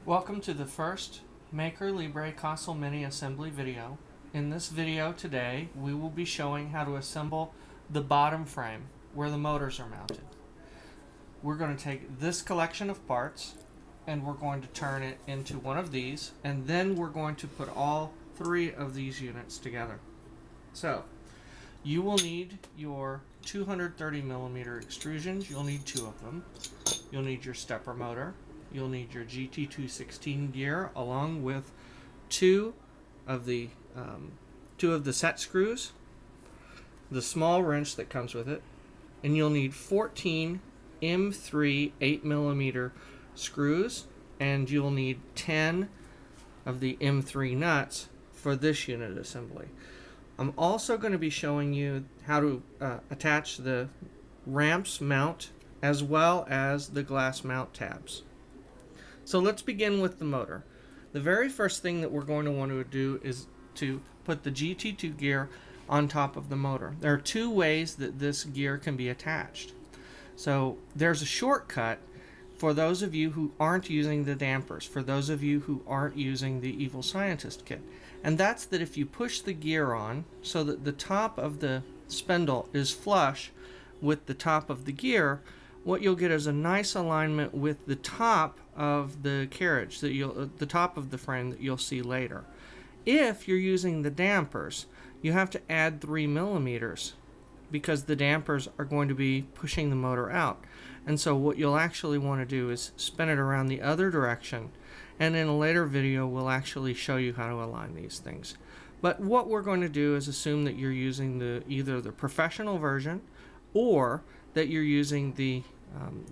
Welcome to the first MakerLibre Kossel Mini assembly video. In this video today, we will be showing how to assemble the bottom frame where the motors are mounted. We're going to take this collection of parts and we're going to turn it into one of these, and then we're going to put all three of these units together. So, you will need your 230 millimeter extrusions. You'll need two of them. You'll need your stepper motor. You'll need your GT216 gear along with two of the set screws, the small wrench that comes with it, and you'll need 14 M3 8mm screws, and you'll need 10 of the M3 nuts for this unit assembly. I'm also going to be showing you how to attach the ramps mount as well as the glass mount tabs. So let's begin with the motor. The very first thing that we're going to want to do is to put the GT2 gear on top of the motor. There are two ways that this gear can be attached. So there's a shortcut for those of you who aren't using the dampers, for those of you who aren't using the Evil Scientist kit. And that's that if you push the gear on so that the top of the spindle is flush with the top of the gear, what you'll get is a nice alignment with the top of the carriage, the top of the frame that you'll see later. If you're using the dampers, you have to add 3 millimeters because the dampers are going to be pushing the motor out. And so what you'll actually want to do is spin it around the other direction, and in a later video we'll actually show you how to align these things. But what we're going to do is assume that you're using either the professional version or that you're using the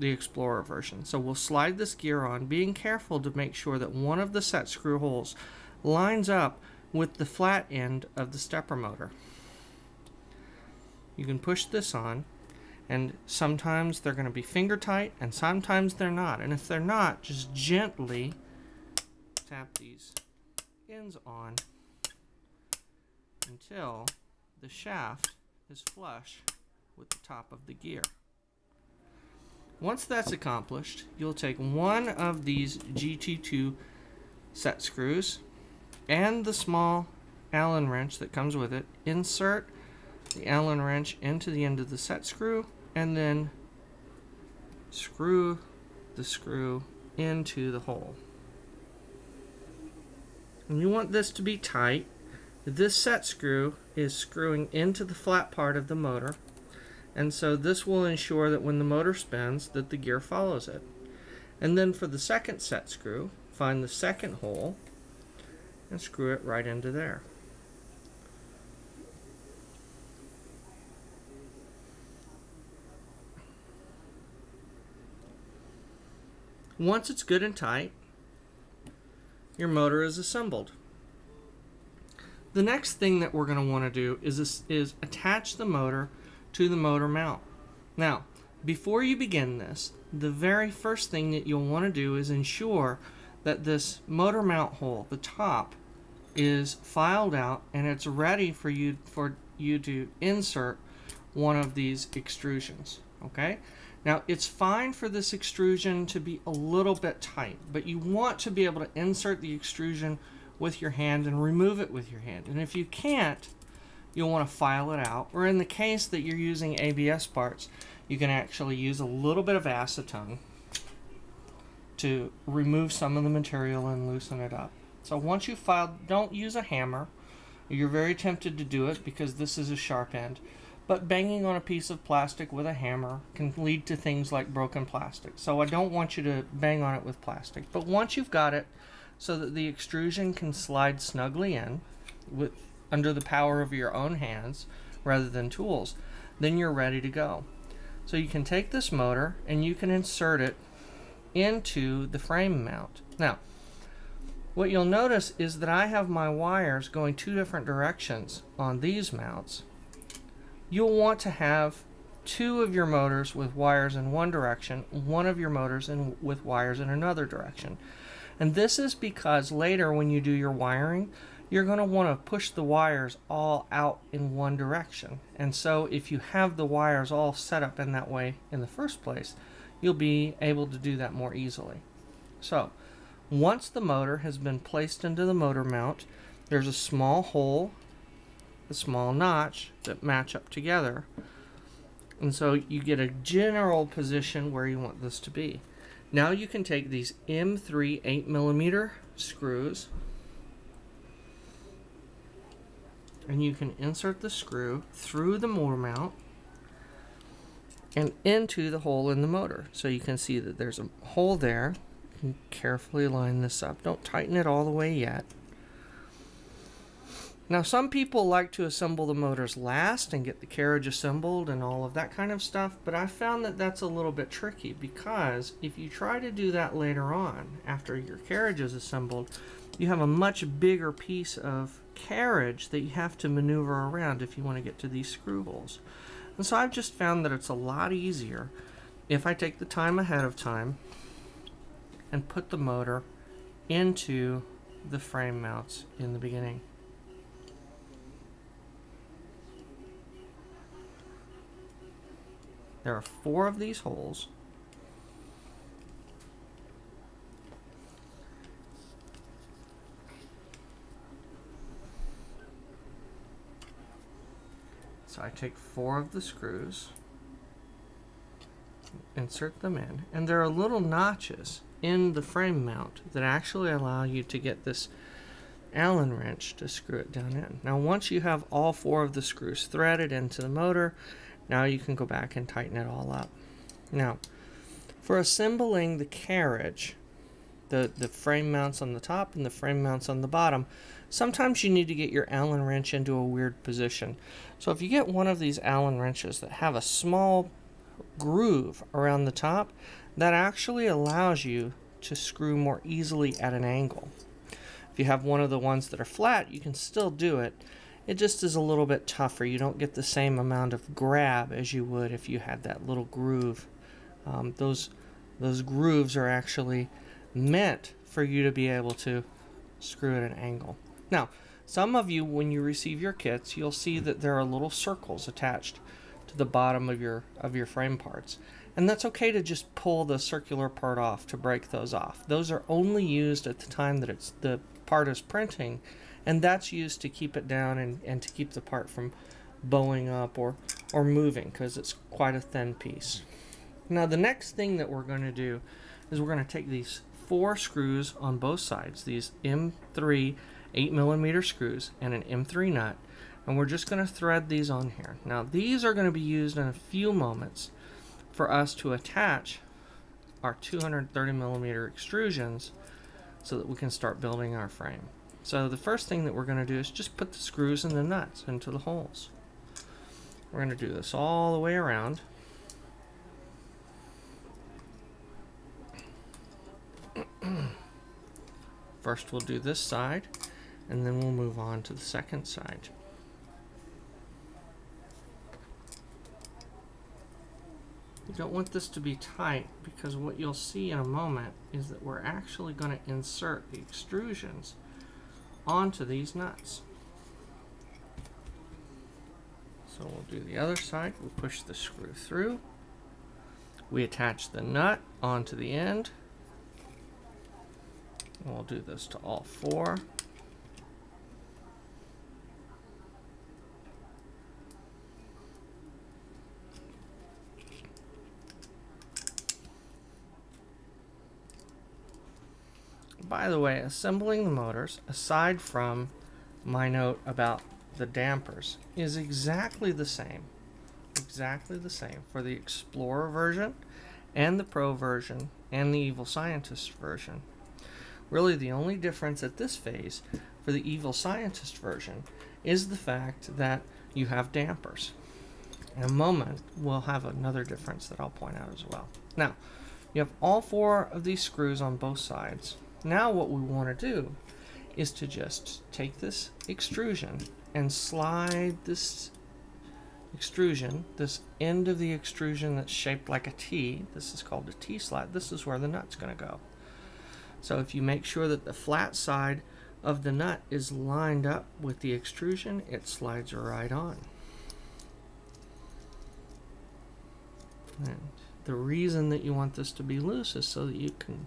Explorer version. So we'll slide this gear on, being careful to make sure that one of the set screw holes lines up with the flat end of the stepper motor. You can push this on, and sometimes they're going to be finger tight and sometimes they're not. And if they're not, just gently tap these ends on until the shaft is flush with the top of the gear. Once that's accomplished, you'll take one of these GT2 set screws and the small Allen wrench that comes with it, insert the Allen wrench into the end of the set screw, and then screw the screw into the hole. And you want this to be tight. This set screw is screwing into the flat part of the motor, and so this will ensure that when the motor spins that the gear follows it. And then for the second set screw, find the second hole and screw it right into there. Once it's good and tight, your motor is assembled. The next thing that we're going to want to do is attach the motor to the motor mount. Now, before you begin this, the very first thing that you'll want to do is ensure that this motor mount hole, the top, is filed out and it's ready for you to insert one of these extrusions. Okay? Now, it's fine for this extrusion to be a little bit tight, but you want to be able to insert the extrusion with your hand and remove it with your hand. And if you can't, you'll want to file it out, or in the case that you're using ABS parts, you can actually use a little bit of acetone to remove some of the material and loosen it up. So once you've filed, don't use a hammer. You're very tempted to do it because this is a sharp end, but banging on a piece of plastic with a hammer can lead to things like broken plastic. So I don't want you to bang on it with plastic. But once you've got it so that the extrusion can slide snugly in under the power of your own hands rather than tools, then you're ready to go. So you can take this motor and you can insert it into the frame mount. Now, what you'll notice is that I have my wires going two different directions on these mounts. You'll want to have two of your motors with wires in one direction, one of your motors with wires in another direction. And this is because later when you do your wiring, you're going to want to push the wires all out in one direction. And so if you have the wires all set up in that way in the first place, you'll be able to do that more easily. So Once the motor has been placed into the motor mount, there's a small hole, a small notch that match up together. And so you get a general position where you want this to be. Now you can take these M3 8mm screws and you can insert the screw through the motor mount and into the hole in the motor. So you can see that there's a hole there. You can carefully line this up. Don't tighten it all the way yet. Now some people like to assemble the motors last and get the carriage assembled and all of that kind of stuff, but I found that that's a little bit tricky, because if you try to do that later on, after your carriage is assembled, you have a much bigger piece of carriage that you have to maneuver around if you want to get to these screw holes. And so I've just found that it's a lot easier if I take the time ahead of time and put the motor into the frame mounts in the beginning. There are 4 of these holes. So I take 4 of the screws, insert them in, and there are little notches in the frame mount that actually allow you to get this Allen wrench to screw it down in. Now once you have all 4 of the screws threaded into the motor, now you can go back and tighten it all up. Now, for assembling the carriage, the frame mounts on the top and the frame mounts on the bottom, sometimes you need to get your Allen wrench into a weird position. So if you get one of these Allen wrenches that have a small groove around the top, that actually allows you to screw more easily at an angle. If you have one of the ones that are flat, you can still do it. It just is a little bit tougher. You don't get the same amount of grab as you would if you had that little groove. Those grooves are actually meant for you to be able to screw at an angle. Now, some of you, when you receive your kits, you'll see that there are little circles attached to the bottom of your frame parts. And that's okay to just pull the circular part off to break those off. Those are only used at the time that the part is printing, and that's used to keep it down and to keep the part from bowing up or moving, because it's quite a thin piece. Now the next thing that we're going to do is we're going to take these 4 screws on both sides, these M3 8mm screws and an M3 nut, and we're just going to thread these on here. Now these are going to be used in a few moments for us to attach our 230mm extrusions so that we can start building our frame. So the first thing that we're going to do is just put the screws and the nuts into the holes. We're going to do this all the way around. First we'll do this side, and then we'll move on to the second side. You don't want this to be tight, because what you'll see in a moment is that we're actually going to insert the extrusions onto these nuts. So we'll do the other side. We'll push the screw through. We attach the nut onto the end. And we'll do this to all 4. By the way, assembling the motors, aside from my note about the dampers, is exactly the same for the Explorer version and the Pro version and the Evil Scientist version. Really the only difference at this phase for the Evil Scientist version is the fact that you have dampers. In a moment we'll have another difference that I'll point out as well. Now, you have all 4 of these screws on both sides. Now what we want to do is to just take this extrusion and slide this extrusion, this end of the extrusion that's shaped like a T, this is called a T-slide, this is where the nut's going to go. So if you make sure that the flat side of the nut is lined up with the extrusion, it slides right on. And the reason that you want this to be loose is so that you can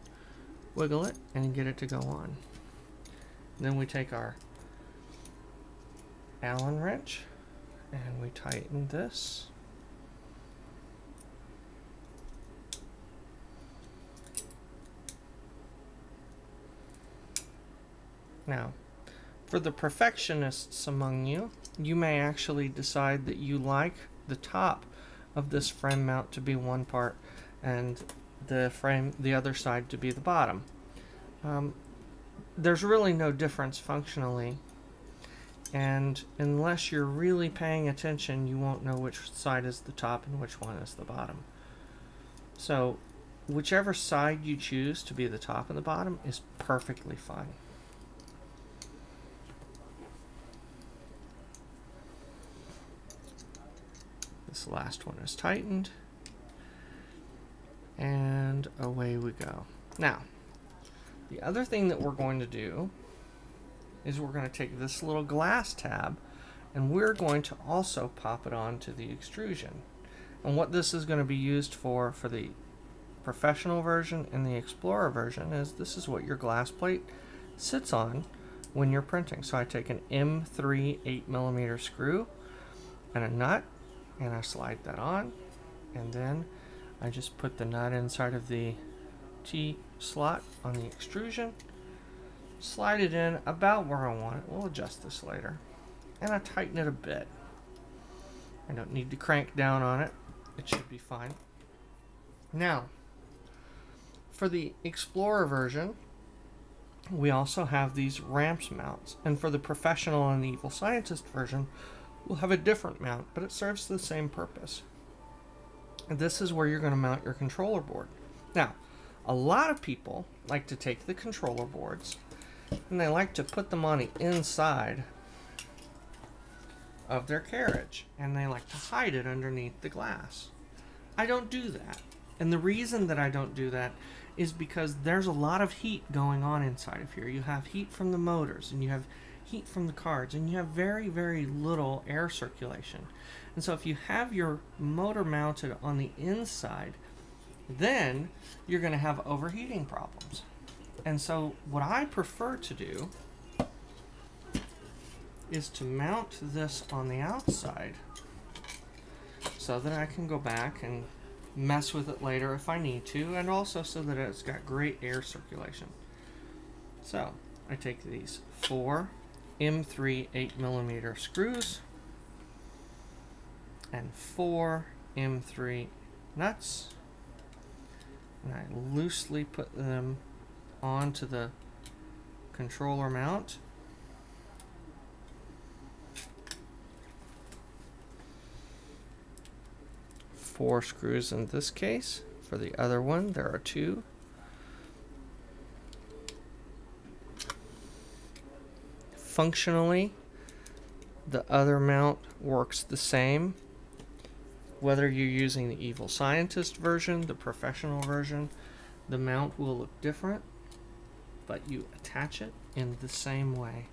wiggle it, and get it to go on. Then we take our Allen wrench and we tighten this. Now, for the perfectionists among you, you may actually decide that you like the top of this frame mount to be one part and the other side to be the bottom. There's really no difference functionally, and unless you're really paying attention, you won't know which side is the top and which one is the bottom. So whichever side you choose to be the top and the bottom is perfectly fine. This last one is tightened, and away we go. Now, the other thing that we're going to do is we're going to take this little glass tab and we're going to also pop it onto the extrusion. And what this is going to be used for the professional version and the Explorer version is this is what your glass plate sits on when you're printing. So I take an M3 8mm screw and a nut, and I slide that on, and then I just put the nut inside of the T slot on the extrusion, slide it in about where I want it. We'll adjust this later, and I tighten it a bit. I don't need to crank down on it. It should be fine. Now, for the Explorer version, we also have these ramps mounts, and for the Professional and the Evil Scientist version, we'll have a different mount, but it serves the same purpose. And this is where you're going to mount your controller board. Now, a lot of people like to take the controller boards and they like to put them on the inside of their carriage, and they like to hide it underneath the glass. I don't do that. And the reason that I don't do that is because there's a lot of heat going on inside of here. You have heat from the motors, and you have heat from the cards, and you have very, very little air circulation. And so if you have your motor mounted on the inside, then you're going to have overheating problems. And so what I prefer to do is to mount this on the outside so that I can go back and mess with it later if I need to, and also so that it's got great air circulation. So I take these 4 M3 8mm screws and 4 M3 nuts, and I loosely put them onto the controller mount. Four screws in this case. For the other one, there are 2. Functionally, the other mount works the same. Whether you're using the Evil Scientist version, the Professional version, the mount will look different, but you attach it in the same way.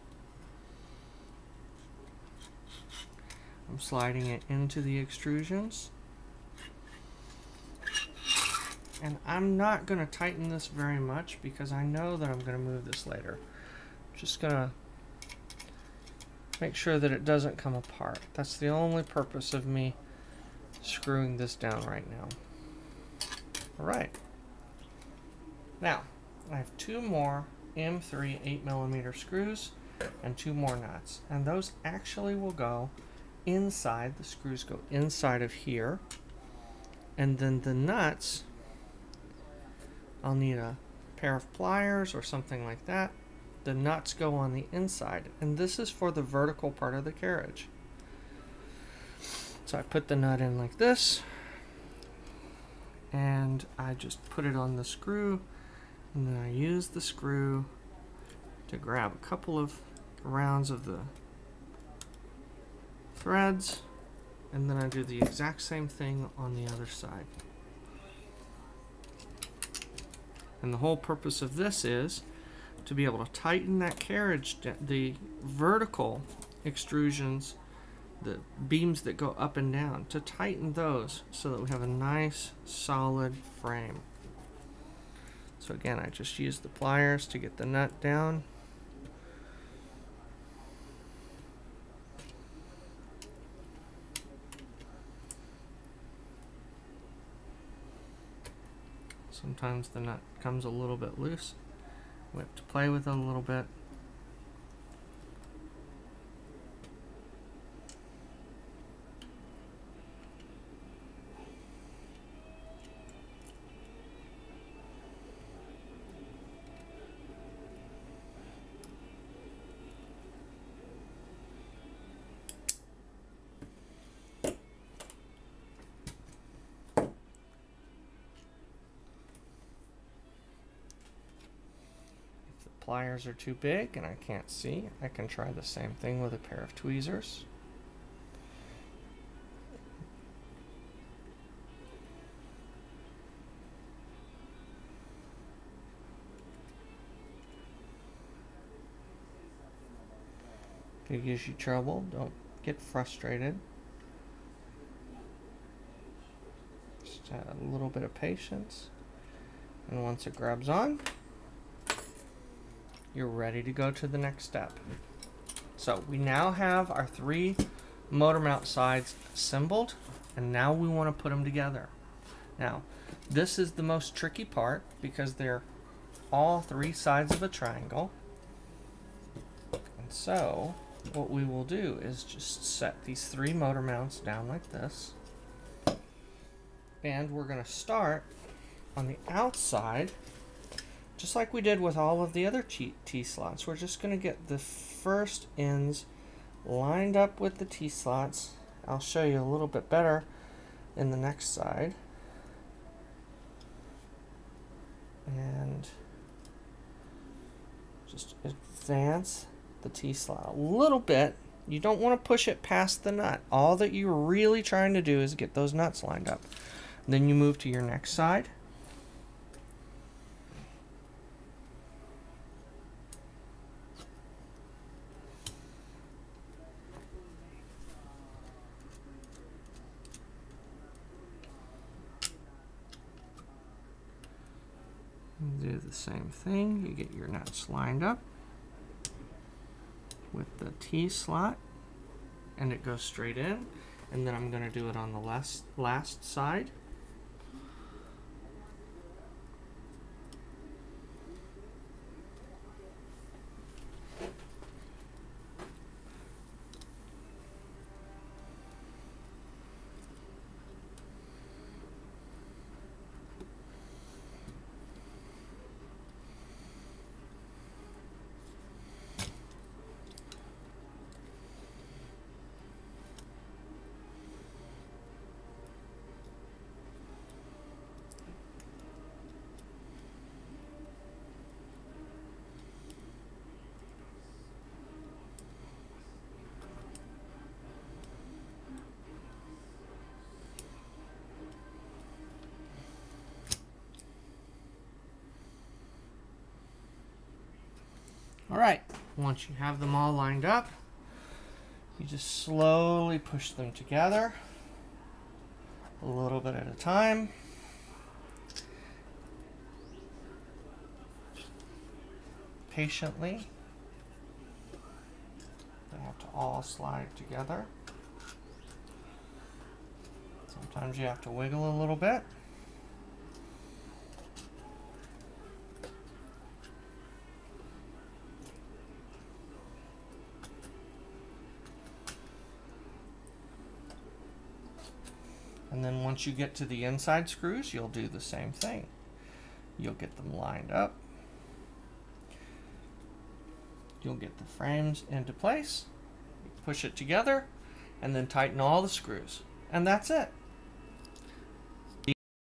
I'm sliding it into the extrusions. And I'm not going to tighten this very much because I know that I'm going to move this later. Just going to make sure that it doesn't come apart. That's the only purpose of me screwing this down right now. Alright. Now, I have 2 more M3 8mm screws and 2 more nuts. And those actually will go inside. The screws go inside of here. And then the nuts, I'll need a pair of pliers or something like that. The nuts go on the inside, and this is for the vertical part of the carriage. So I put the nut in like this, and I just put it on the screw, and then I use the screw to grab a couple of rounds of the threads, and then I do the exact same thing on the other side. And the whole purpose of this is to be able to tighten that carriage, the vertical extrusions, the beams that go up and down, to tighten those so that we have a nice solid frame. So again, I just use the pliers to get the nut down. Sometimes the nut comes a little bit loose. We have to play with it a little bit. Pliers are too big and I can't see, I can try the same thing with a pair of tweezers. If it gives you trouble, don't get frustrated. Just add a little bit of patience, and once it grabs on, you're ready to go to the next step. So we now have our 3 motor mount sides assembled, and now we want to put them together. Now, this is the most tricky part because they're all 3 sides of a triangle. And so what we will do is just set these 3 motor mounts down like this. And we're going to start on the outside, just like we did with all of the other T-slots. We're just going to get the first ends lined up with the T-slots. I'll show you a little bit better in the next side. And just advance the T-slot a little bit. You don't want to push it past the nut. All that you're really trying to do is get those nuts lined up. Then you move to your next side. Do the same thing. You get your nuts lined up with the T-slot, and it goes straight in. And then I'm going to do it on the last side. Alright, once you have them all lined up, you just slowly push them together, a little bit at a time. Patiently. They have to all slide together. Sometimes you have to wiggle a little bit. And then once you get to the inside screws, you'll do the same thing. You'll get them lined up. You'll get the frames into place, push it together, and then tighten all the screws. And that's it.